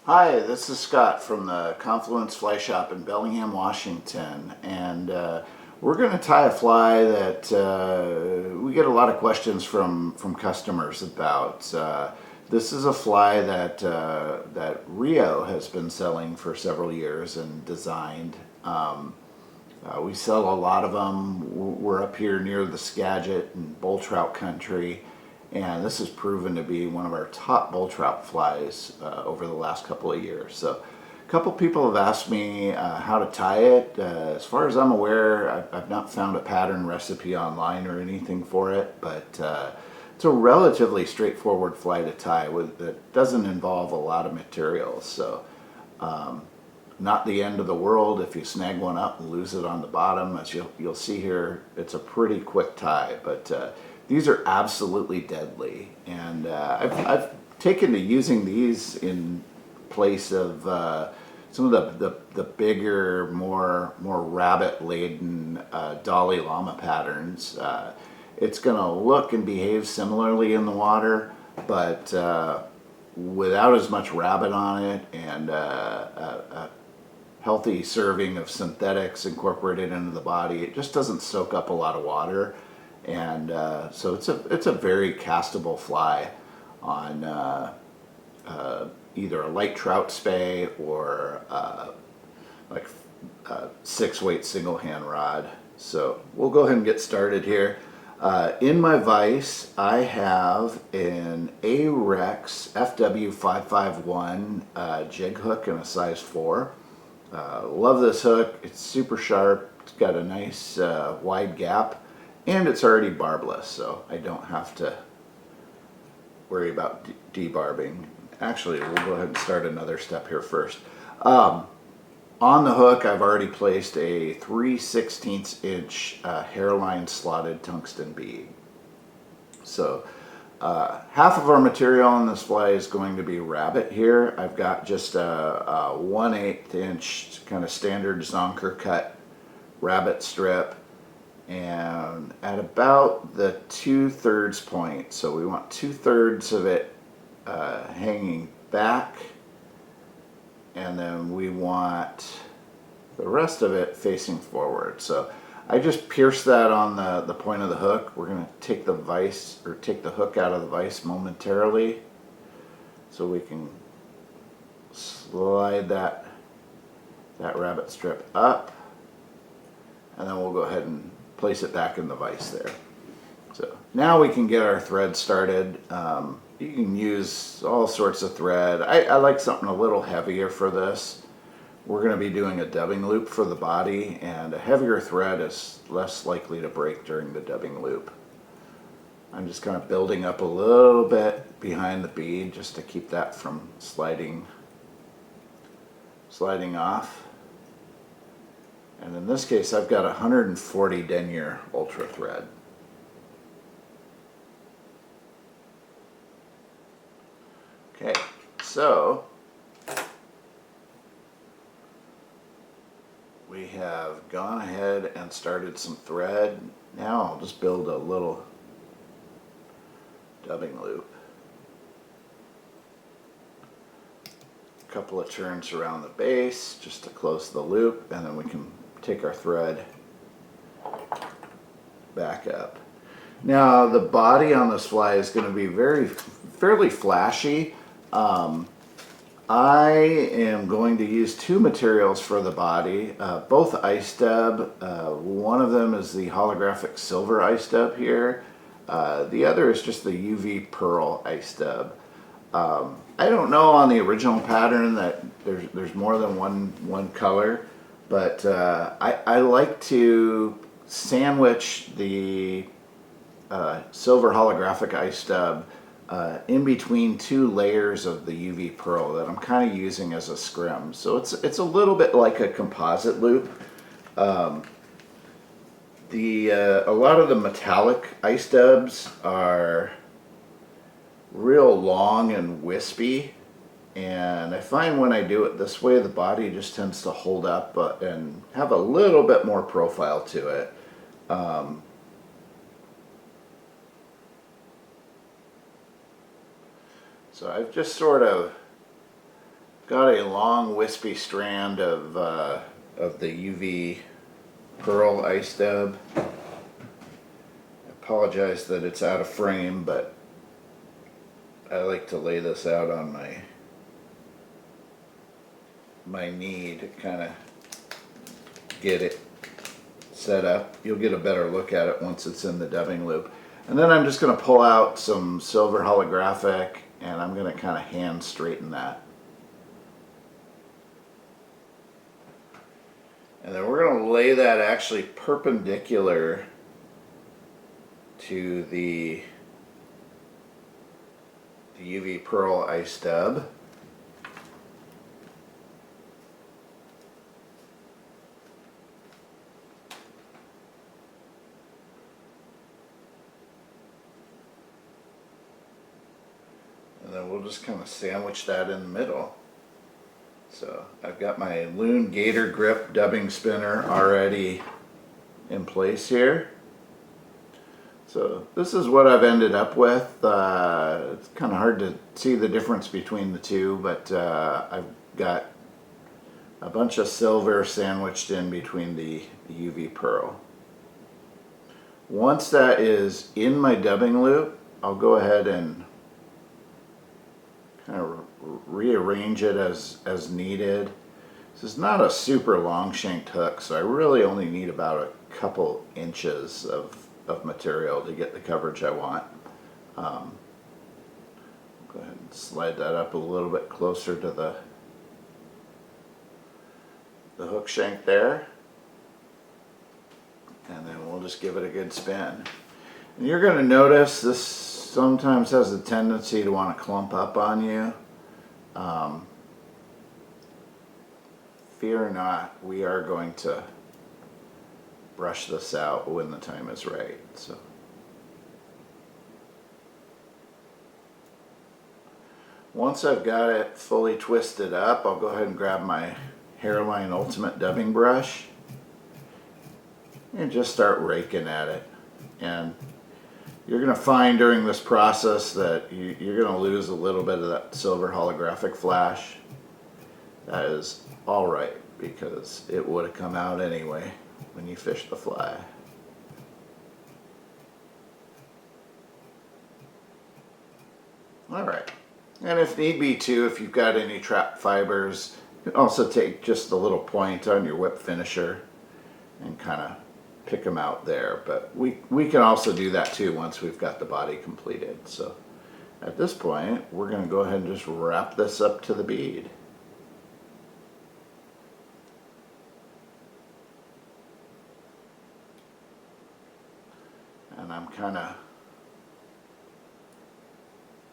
Hi, this is Scott from the Confluence Fly Shop in Bellingham, Washington, and we're going to tie a fly that we get a lot of questions from customers about. This is a fly that that Rio has been selling for several years and designed. We sell a lot of them. We're up here near the Skagit and bull trout country. And this has proven to be one of our top bull trout flies over the last couple of years. So a couple people have asked me how to tie it. As far as I'm aware, I've not found a pattern recipe online or anything for it, but it's a relatively straightforward fly to tie that doesn't involve a lot of materials. So not the end of the world if you snag one up and lose it on the bottom. As you'll see here, it's a pretty quick tie, but these are absolutely deadly, and I've taken to using these in place of some of the bigger, more rabbit-laden Dali Lama patterns. It's going to look and behave similarly in the water, but without as much rabbit on it, and a healthy serving of synthetics incorporated into the body. It just doesn't soak up a lot of water. And so it's a very castable fly on either a light trout spey or like a 6-weight single hand rod. So we'll go ahead and get started here. In my vise, I have an A-Rex FW551 jig hook in a size 4. Love this hook. It's super sharp. It's got a nice wide gap. And it's already barbless, so I don't have to worry about debarbing. Actually, we'll go ahead and start another step here first. On the hook, I've already placed a 3/16 inch hairline slotted tungsten bead. So half of our material on this fly is going to be rabbit here. I've got just a 1/8 inch kind of standard zonker cut rabbit strip, and at about the 2/3 point, so we want 2/3 of it hanging back, and then we want the rest of it facing forward. So I just pierce that on the point of the hook. We're going to take the vise, or take the hook out of the vise momentarily, so we can slide that rabbit strip up, and then we'll go ahead and place it back in the vise there. So now we can get our thread started. You can use all sorts of thread. I like something a little heavier for this. We're going to be doing a dubbing loop for the body, and a heavier thread is less likely to break during the dubbing loop. I'm just kind of building up a little bit behind the bead just to keep that from sliding off. And in this case, I've got 140 denier ultra thread. Okay, so we have gone ahead and started some thread. Now I'll just build a little dubbing loop. A couple of turns around the base just to close the loop, and then we can take our thread back up. Now the body on this fly is going to be fairly flashy. I am going to use two materials for the body, both ice dub. One of them is the holographic silver ice dub here. The other is just the UV pearl ice dub. I don't know on the original pattern that there's more than one color, but I like to sandwich the silver holographic ice dub in between two layers of the UV pearl that I'm kind of using as a scrim. So it's a little bit like a composite loop. A lot of the metallic ice dubs are real long and wispy, and I find when I do it this way, the body just tends to hold up and have a little bit more profile to it. So I've just sort of Got a long wispy strand of the UV pearl ice dub. I apologize that it's out of frame, but I like to lay this out on my knee to kind of get it set up. You'll get a better look at it once it's in the dubbing loop. And then I'm just going to pull out some silver holographic, and I'm going to kind of hand straighten that. And then we're going to lay that actually perpendicular to the UV pearl ice dub. And then we'll just kind of sandwich that in the middle. So I've got my Loon Gator Grip dubbing spinner already in place here. So this is what I've ended up with. It's kind of hard to see the difference between the two, but I've got a bunch of silver sandwiched in between the UV pearl. Once that is in my dubbing loop, I'll go ahead and kind of rearrange it as needed. This is not a super long shanked hook, so I really only need about a couple inches of material to get the coverage I want. Go ahead and slide that up a little bit closer to the hook shank there, and then we'll just give it a good spin. And you're going to notice this sometimes has a tendency to want to clump up on you. Fear not, we are going to brush this out when the time is right. So once I've got it fully twisted up, I'll go ahead and grab my Hairline Ultimate dubbing brush and just start raking at it. And you're going to find during this process that you're going to lose a little bit of that silver holographic flash. That is all right, because it would have come out anyway when you fish the fly. All right, and if need be too, if you've got any trap fibers, you can also take just a little point on your whip finisher and kind of pick them out there. But we can also do that too once we've got the body completed. So at this point, we're going to go ahead and just wrap this up to the bead. And I'm kind of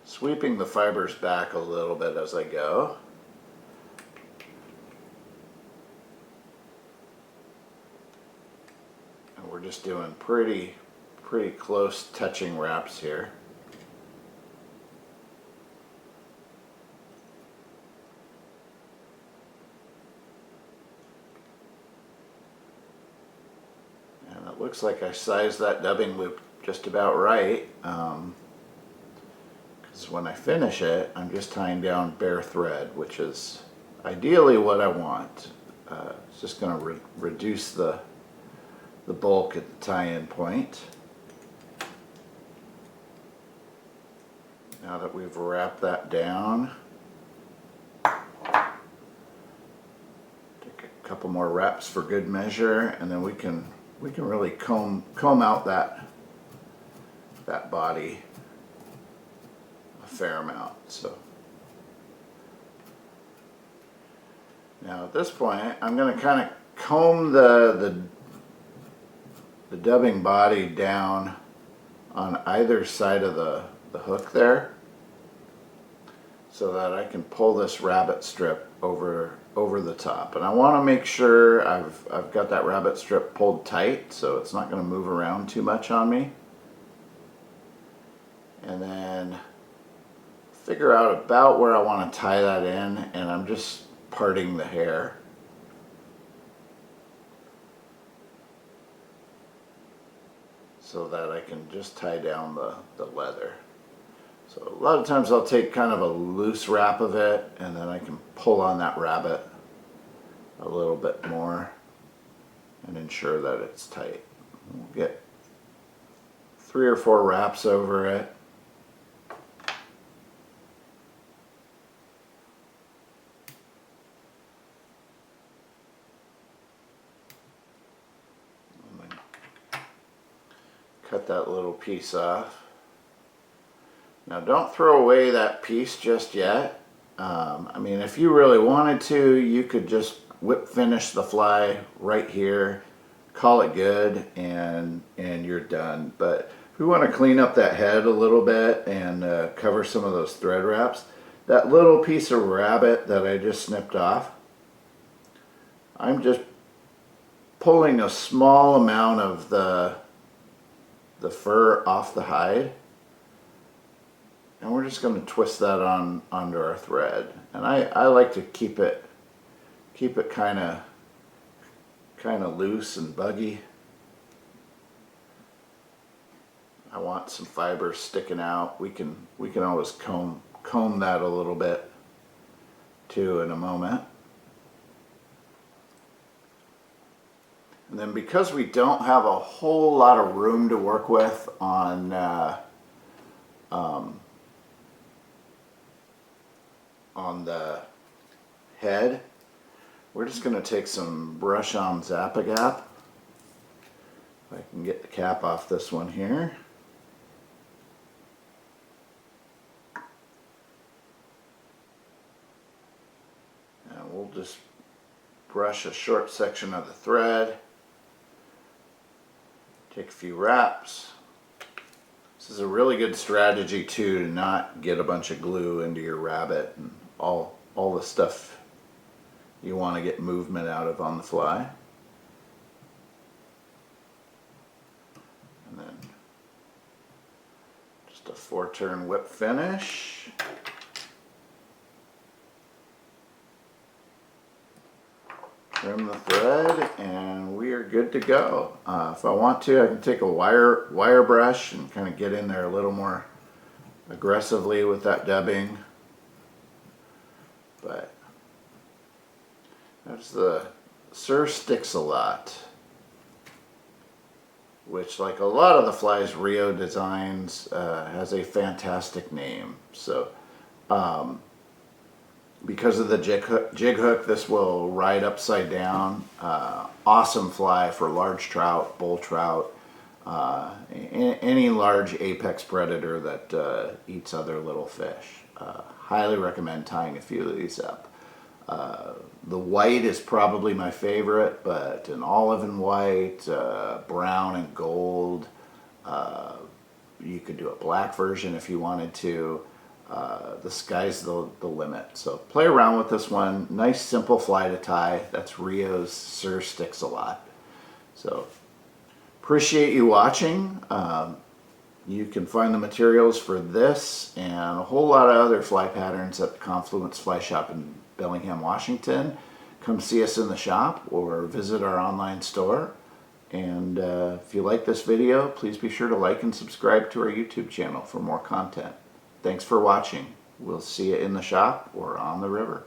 sweeping the fibers back a little bit as I go. And we're just doing pretty close touching wraps here. And it looks like I sized that dubbing loop just about right. Because when I finish it, I'm just tying down bare thread, which is ideally what I want. It's just going to reduce the bulk at the tie-in point. Now that we've wrapped that down, take a couple more wraps for good measure, and then we can really comb out that body a fair amount. So now at this point, I'm going to kind of comb the dubbing body down on either side of the hook there, so that I can pull this rabbit strip over the top. And I want to make sure I've got that rabbit strip pulled tight so it's not going to move around too much on me. And then figure out about where I want to tie that in, and I'm just parting the hair. So that I can just tie down the leather. So a lot of times I'll take kind of a loose wrap of it, and then I can pull on that rabbit a little bit more and ensure that it's tight. We'll get 3 or 4 wraps over it. And then cut that little piece off. Now don't throw away that piece just yet. I mean, if you really wanted to, you could just whip finish the fly right here, call it good, and you're done. But if we want to clean up that head a little bit and cover some of those thread wraps, that little piece of rabbit that I just snipped off, I'm just pulling a small amount of the fur off the hide. And we're just going to twist that onto our thread. And I like to keep it kind of loose and buggy. I want some fibers sticking out. We can always comb that a little bit too in a moment. And then because we don't have a whole lot of room to work with on the head, we're just going to take some brush on Zap-A-Gap. If I can get the cap off this one here. And we'll just brush a short section of the thread. Take a few wraps. This is a really good strategy too, to not get a bunch of glue into your rabbit and all the stuff you want to get movement out of on the fly. And then just a 4-turn whip finish. Trim the thread and we are good to go. If I want to, I can take a wire brush and kind of get in there a little more aggressively with that dubbing. But that's the Sir Sticks-A-Lot, which, like a lot of the flies Rio designs, has a fantastic name. So because of the jig hook, this will ride upside down. Awesome fly for large trout, bull trout, any large apex predator that eats other little fish. Highly recommend tying a few of these up. The white is probably my favorite, but an olive and white, brown and gold. You could do a black version if you wanted to. The sky's the limit. So play around with this one. Nice simple fly to tie. That's Rio's Sir Sticks-A-Lot. So appreciate you watching. You can find the materials for this and a whole lot of other fly patterns at the Confluence Fly Shop in Bellingham, Washington. Come see us in the shop or visit our online store. And if you like this video, please be sure to like and subscribe to our YouTube channel for more content. Thanks for watching. We'll see you in the shop or on the river.